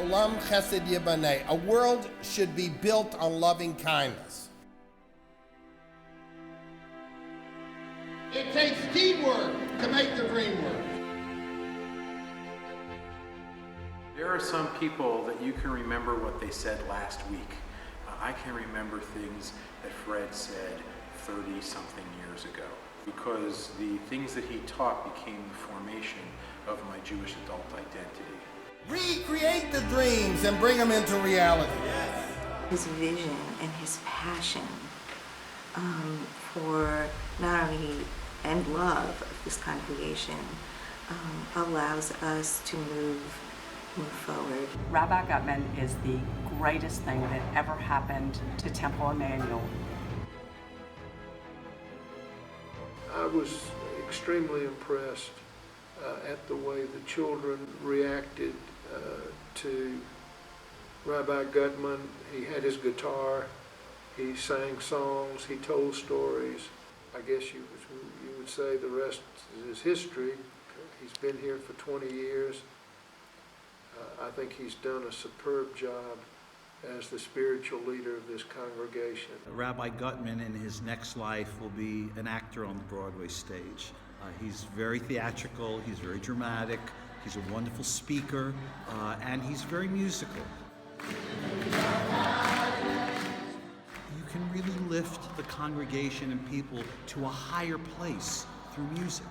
Olam Chesed Yibaneh. A world should be built on loving kindness. It takes teamwork to make the dream work. There are some people that you can remember what they said last week. I can remember things that Fred said 30-something years ago, because the things that he taught became the formation of my Jewish adult identity. Recreate the dreams and bring them into reality. His vision and his passion for not only and love of this congregation allows us to move forward. Rabbi Guttman is the greatest thing that ever happened to Temple Emmanuel. I was extremely impressed at the way the children reacted to Rabbi Guttman. He had his guitar, he sang songs, he told stories. I guess you would say the rest is history. He's been here for 20 years. I think he's done a superb job as the spiritual leader of this congregation. Rabbi Guttman in his next life will be an actor on the Broadway stage. He's very theatrical, he's very dramatic, he's a wonderful speaker, and he's very musical. You can really lift the congregation and people to a higher place through music.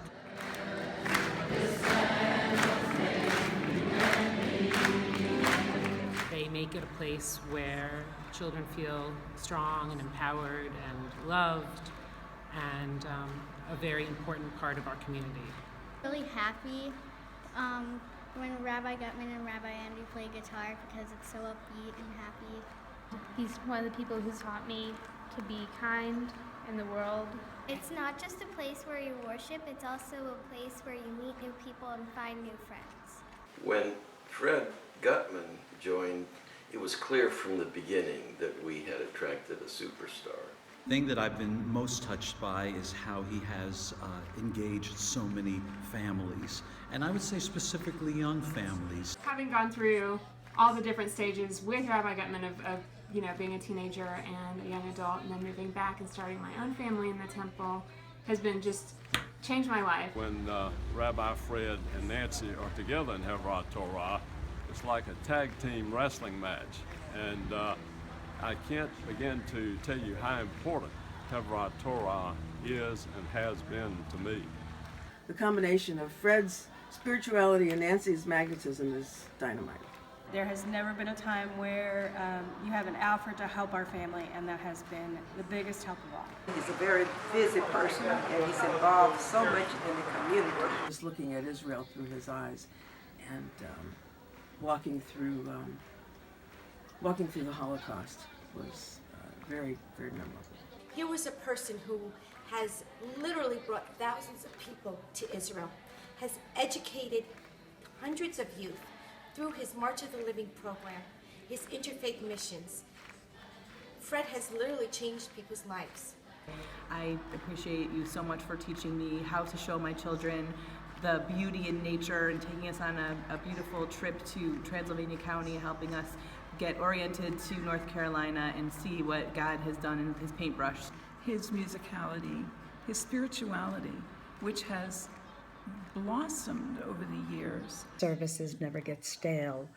They make it a place where children feel strong and empowered and loved, and a very important part of our community. Really happy when Rabbi Guttman and Rabbi Andy play guitar because it's so upbeat and happy. He's one of the people who taught me to be kind in the world. It's not just a place where you worship, it's also a place where you meet new people and find new friends. When Fred Guttman joined, it was clear from the beginning that we had attracted a superstar. The thing that I've been most touched by is how he has engaged so many families, and I would say specifically young families. Having gone through all the different stages with Rabbi Guttman of being a teenager and a young adult, and then moving back and starting my own family in the temple has been just changed my life. When Rabbi Fred and Nancy are together in Hevra Torah, it's like a tag team wrestling match, and I can't begin to tell you how important Hevra Torah is and has been to me. The combination of Fred's spirituality and Nancy's magnetism is dynamite. There has never been a time where you haven't offered to help our family, and that has been the biggest help of all. He's a very busy person, and he's involved so much in the community. Just looking at Israel through his eyes and walking through the Holocaust was very, very memorable. Here was a person who has literally brought thousands of people to Israel, has educated hundreds of youth through his March of the Living program, his interfaith missions. Fred has literally changed people's lives. I appreciate you so much for teaching me how to show my children the beauty in nature and taking us on a beautiful trip to Transylvania County, helping us get oriented to North Carolina and see what God has done in his paintbrush. His musicality, his spirituality, which has blossomed over the years. Services never get stale.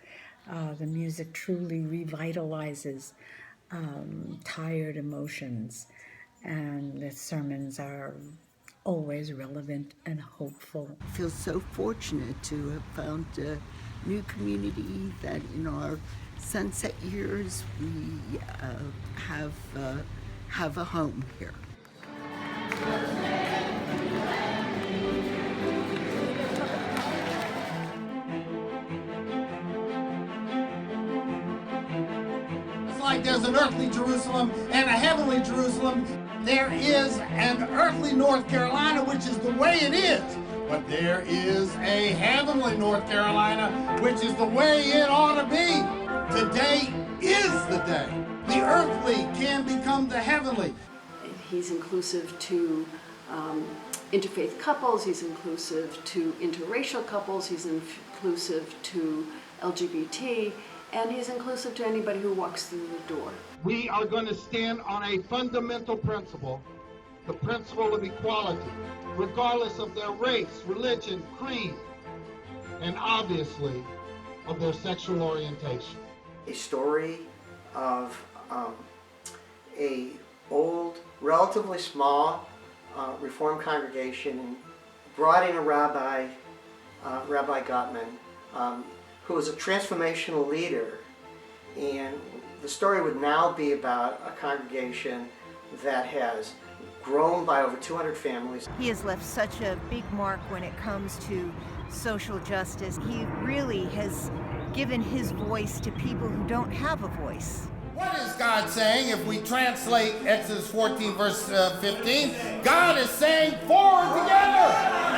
The music truly revitalizes tired emotions, and the sermons are always relevant and hopeful. I feel so fortunate to have found a new community that in our sunset years we have a home here. It's like there's an earthly Jerusalem and a heavenly Jerusalem. There is an earthly North Carolina, which is the way it is. But there is a heavenly North Carolina, which is the way it ought to be. Today is the day. The earthly can become the heavenly. He's inclusive to interfaith couples, he's inclusive to interracial couples, he's inclusive to LGBT, and he's inclusive to anybody who walks through the door. We are going to stand on a fundamental principle, the principle of equality, regardless of their race, religion, creed, and obviously of their sexual orientation. A story of a old, relatively small Reformed congregation brought in a rabbi, Rabbi Guttman, who was a transformational leader. And the story would now be about a congregation that has grown by over 200 families. He has left such a big mark when it comes to social justice. He really has given his voice to people who don't have a voice. What is God saying if we translate Exodus 14 verse 15? God is saying forward together.